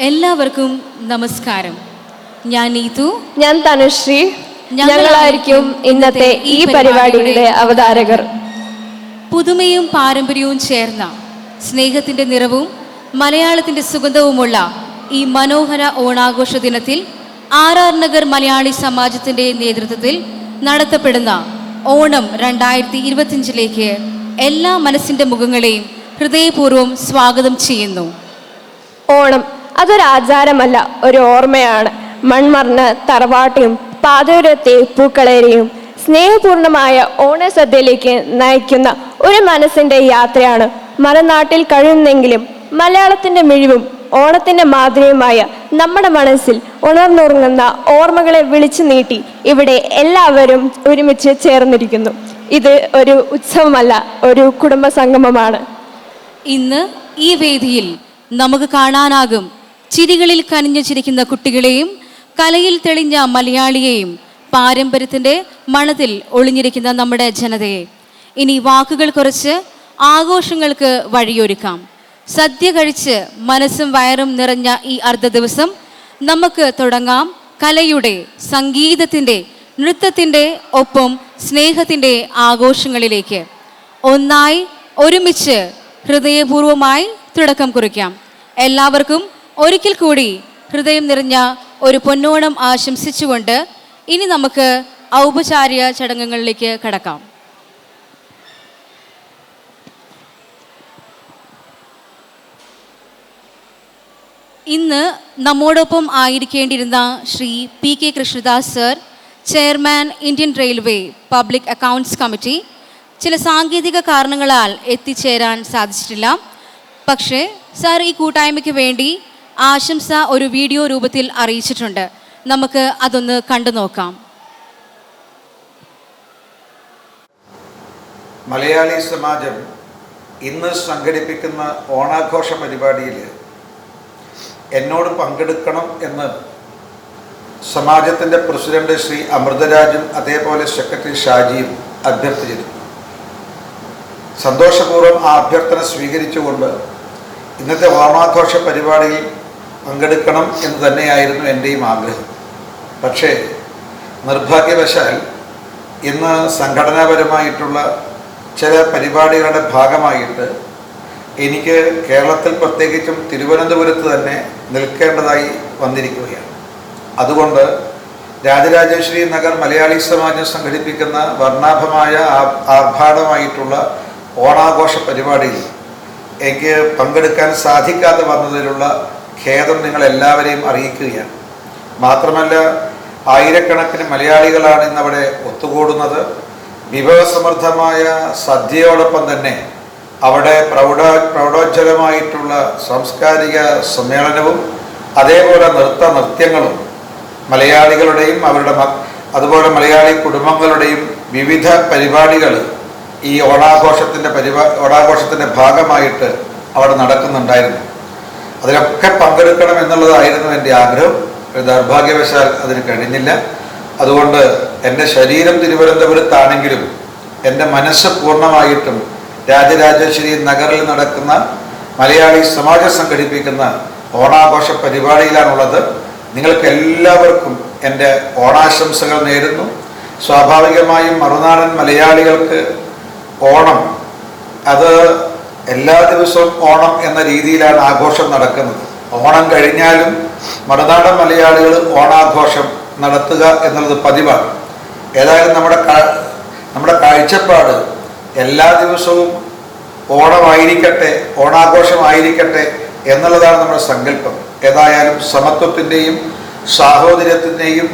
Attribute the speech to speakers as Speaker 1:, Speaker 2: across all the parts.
Speaker 1: എല്ലാവർക്കും നമസ്കാരം. ഞാൻ നീതു,
Speaker 2: ഞാൻ തനുശ്രീ. ഞങ്ങളായിരിക്കും ഇന്നത്തെ ഈ പരിപാടിയുടെ അവതാരകർ.
Speaker 1: പുതുമയും പാരമ്പര്യവും ചേർന്ന സ്നേഹത്തിൻ്റെ നിറവും മലയാളത്തിൻ്റെ സുഗന്ധവുമുള്ള ഈ മനോഹര ഓണാഘോഷ ദിനത്തിൽ RR നഗർ മലയാളി സമാജത്തിൻ്റെ നേതൃത്വത്തിൽ നടത്തപ്പെടുന്ന ഓണം 2025 എല്ലാ മനസ്സിൻ്റെ മുഖങ്ങളെയും ഹൃദയപൂർവ്വം സ്വാഗതം ചെയ്യുന്നു.
Speaker 2: ഓണം അതൊരാചാരമല്ല, ഒരു ഓർമ്മയാണ്. മൺമറന്ന് തറവാട്ടിയും പാതയോരത്തെ പൂക്കളേരെയും സ്നേഹപൂർണമായ ഓണസദ്യയിലേക്ക് നയിക്കുന്ന ഒരു മനസ്സിൻ്റെ യാത്രയാണ് മറുനാട്ടിൽ കഴിയുന്നെങ്കിലും മലയാളത്തിൻ്റെ മിഴിവും ഓണത്തിൻ്റെ മാധുര്യമായ നമ്മുടെ മനസ്സിൽ ഉണർന്നുറങ്ങുന്ന ഓർമ്മകളെ വിളിച്ചു നീട്ടി ഇവിടെ എല്ലാവരും ഒരുമിച്ച് ചേർന്നിരിക്കുന്നു. ഇത് ഒരു ഉത്സവമല്ല, ഒരു കുടുംബ സംഗമമാണ്.
Speaker 1: ഇന്ന് ഈ വേദിയിൽ നമുക്ക് കാണാനാകും ചിരികളിൽ കനിഞ്ഞു ചിരിക്കുന്ന കുട്ടികളെയും കലയിൽ തെളിഞ്ഞ മലയാളിയെയും പാരമ്പര്യത്തിൻ്റെ മണത്തിൽ ഒളിഞ്ഞിരിക്കുന്ന നമ്മുടെ ജനതയെ. ഇനി വാക്കുകൾ കുറച്ച് ആഘോഷങ്ങൾക്ക് വഴിയൊരുക്കാം. സദ്യ കഴിച്ച് മനസ്സും വയറും നിറഞ്ഞ ഈ അർദ്ധ ദിവസം നമുക്ക് തുടങ്ങാം കലയുടെ, സംഗീതത്തിൻ്റെ, നൃത്തത്തിൻ്റെ ഒപ്പം സ്നേഹത്തിൻ്റെ ആഘോഷങ്ങളിലേക്ക്. ഒന്നായി ഒരുമിച്ച് ഹൃദയപൂർവമായി തുടക്കം കുറിക്കാം. എല്ലാവർക്കും ഒരിക്കൽ കൂടി ഹൃദയം നിറഞ്ഞ ഒരു പൊന്നോണം ആശംസിച്ചുകൊണ്ട് ഇനി നമുക്ക് ഔപചാരിക ചടങ്ങുകളിലേക്ക് കടക്കാം. ഇന്ന് നമ്മോടൊപ്പം ആയിരിക്കേണ്ടിയിരുന്ന Shri PK Krishnadas sir, chairman Indian railway public accounts committee, ചില സാങ്കേതിക കാരണങ്ങളാൽ എത്തിച്ചേരാൻ സാധിച്ചിട്ടില്ല. പക്ഷേ സാർ ഈ കൂട്ടായ്മയ്ക്ക് വേണ്ടി ആശംസ ഒരു വീഡിയോ രൂപത്തിൽ അറിയിച്ചിട്ടുണ്ട്. നമുക്ക് അതൊന്ന് കണ്ടു നോക്കാം.
Speaker 3: മലയാളി സമാജം ഇന്ന് സംഘടിപ്പിക്കുന്ന ഓണാഘോഷ പരിപാടിയിൽ എന്നോട് പങ്കെടുക്കണം എന്ന് സമാജത്തിൻ്റെ പ്രസിഡന്റ് ശ്രീ അമൃതരാജും അതേപോലെ സെക്രട്ടറി ഷാജിയും അഭ്യർത്ഥിച്ചിരുന്നു. സന്തോഷപൂർവ്വം ആ അഭ്യർത്ഥന സ്വീകരിച്ചുകൊണ്ട് ഇന്നത്തെ ഓണാഘോഷ പരിപാടിയിൽ പങ്കെടുക്കണം എന്ന് തന്നെയായിരുന്നു എൻ്റെയും ആഗ്രഹം. പക്ഷേ നിർഭാഗ്യവശാൽ ഇന്ന് സംഘടനാപരമായിട്ടുള്ള ചില പരിപാടികളുടെ ഭാഗമായിട്ട് എനിക്ക് കേരളത്തിൽ പ്രത്യേകിച്ചും തിരുവനന്തപുരത്ത് തന്നെ നിൽക്കേണ്ടതായി വന്നിരിക്കുകയാണ്. അതുകൊണ്ട് രാജരാജേശ്വരി നഗർ മലയാളി സമാജം സംഘടിപ്പിക്കുന്ന വർണ്ണാഭമായ ആർഭാടമായിട്ടുള്ള ഓണാഘോഷ പരിപാടിയിൽ എനിക്ക് പങ്കെടുക്കാൻ സാധിക്കാതെ വന്നതിലുള്ള ഖേദം നിങ്ങളെല്ലാവരെയും അറിയിക്കുകയാണ്. മാത്രമല്ല, ആയിരക്കണക്കിന് മലയാളികളാണ് ഇന്നവിടെ ഒത്തുകൂടുന്നത്. വിഭവസമൃദ്ധമായ സദ്യയോടൊപ്പം തന്നെ അവിടെ പ്രൗഢോജ്വലമായിട്ടുള്ള സാംസ്കാരിക സമ്മേളനവും അതേപോലെ നൃത്യങ്ങളും മലയാളികളുടെയും അതുപോലെ മലയാളി കുടുംബങ്ങളുടെയും വിവിധ പരിപാടികൾ ഈ ഓണാഘോഷത്തിൻ്റെ ഭാഗമായിട്ട് അവിടെ നടക്കുന്നുണ്ടായിരുന്നു. അതിലൊക്കെ പങ്കെടുക്കണം എന്നുള്ളതായിരുന്നു എൻ്റെ ആഗ്രഹം. ദൗർഭാഗ്യവശാൽ അതിന് കഴിഞ്ഞില്ല. അതുകൊണ്ട് എൻ്റെ ശരീരം തിരുവനന്തപുരത്താണെങ്കിലും എൻ്റെ മനസ്സ് പൂർണ്ണമായിട്ടും രാജരാജേശ്വരി നഗറിൽ നടക്കുന്ന മലയാളി സമാജം സംഘടിപ്പിക്കുന്ന ഓണാഘോഷ പരിപാടിയിലാണുള്ളത്. നിങ്ങൾക്ക് എല്ലാവർക്കും എൻ്റെ ഓണാശംസകൾ നേരുന്നു. സ്വാഭാവികമായും മറുനാടൻ മലയാളികൾക്ക് ഓണം അത് എല്ലാ ദിവസവും ഓണം എന്ന രീതിയിലാണ് ആഘോഷം നടക്കുന്നത്. ഓണം കഴിഞ്ഞാലും മറുനാടൻ മലയാളികൾ ഓണാഘോഷം നടത്തുക എന്നുള്ളത് പതിവാണ്. ഏതായാലും നമ്മുടെ കാഴ്ചപ്പാട് എല്ലാ ദിവസവും ഓണമായിരിക്കട്ടെ, ഓണാഘോഷമായിരിക്കട്ടെ എന്നുള്ളതാണ് നമ്മുടെ സങ്കല്പം. ഏതായാലും സമത്വത്തിൻ്റെയും സാഹോദര്യത്തിൻ്റെയും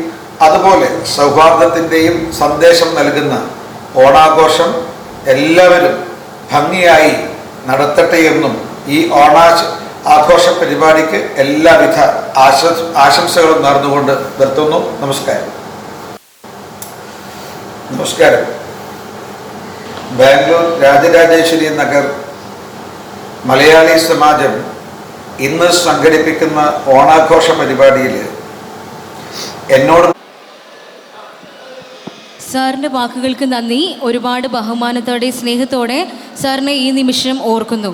Speaker 3: അതുപോലെ സൗഹാർദ്ദത്തിൻ്റെയും സന്ദേശം നൽകുന്ന ഓണാഘോഷം എല്ലാവരും ഭംഗിയായി നടത്തട്ടെ എന്നും ഈ ആഘോഷ പരിപാടിക്ക് എല്ലാവിധ ആശംസകളും നേർന്നുകൊണ്ട് നിർത്തുന്നു. നമസ്കാരം. ബാംഗ്ലൂർ രാജരാജേശ്വരി നഗർ മലയാളി സമാജം ഇന്ന് സംഘടിപ്പിക്കുന്ന ഓണാഘോഷ പരിപാടിയിൽ എന്നോട്
Speaker 1: സാറിൻ്റെ വാക്കുകൾക്ക് നന്ദി. ഒരുപാട് ബഹുമാനത്തോടെ സ്നേഹത്തോടെ സാറിനെ ഈ നിമിഷം ഓർക്കുന്നു.